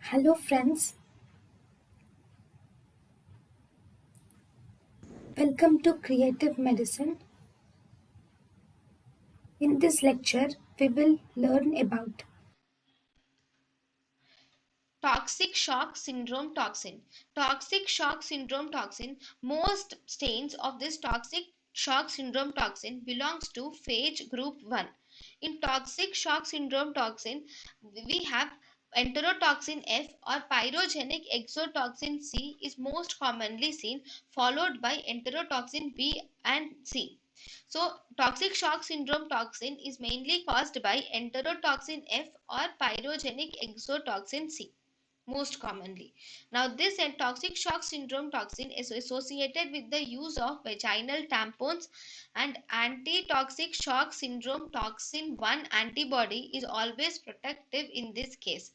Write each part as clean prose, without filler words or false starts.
Hello, friends. Welcome to Creative Medicine. In this lecture, we will learn about Toxic shock syndrome toxin. Toxic shock syndrome toxin. Most strains of this toxic shock syndrome toxin belongs to phage group 1. In toxic shock syndrome toxin, we have enterotoxin F or pyrogenic exotoxin C is most commonly seen, followed by enterotoxin B and C. So, toxic shock syndrome toxin is mainly caused by enterotoxin F or pyrogenic exotoxin C most commonly. Now, this toxic shock syndrome toxin is associated with the use of vaginal tampons, and anti-toxic shock syndrome toxin 1 antibody is always protective in this case.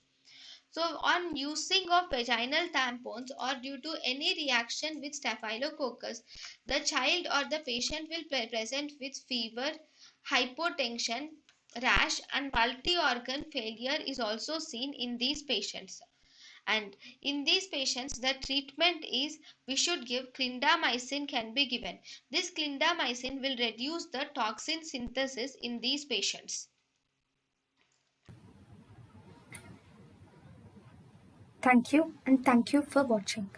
So, on using of vaginal tampons or due to any reaction with Staphylococcus, the child or the patient will present with fever, hypotension, rash, and multi-organ failure is also seen in these patients. And in these patients, the treatment is we should give clindamycin can be given. This clindamycin will reduce the toxin synthesis in these patients. thank you and thank you for watching.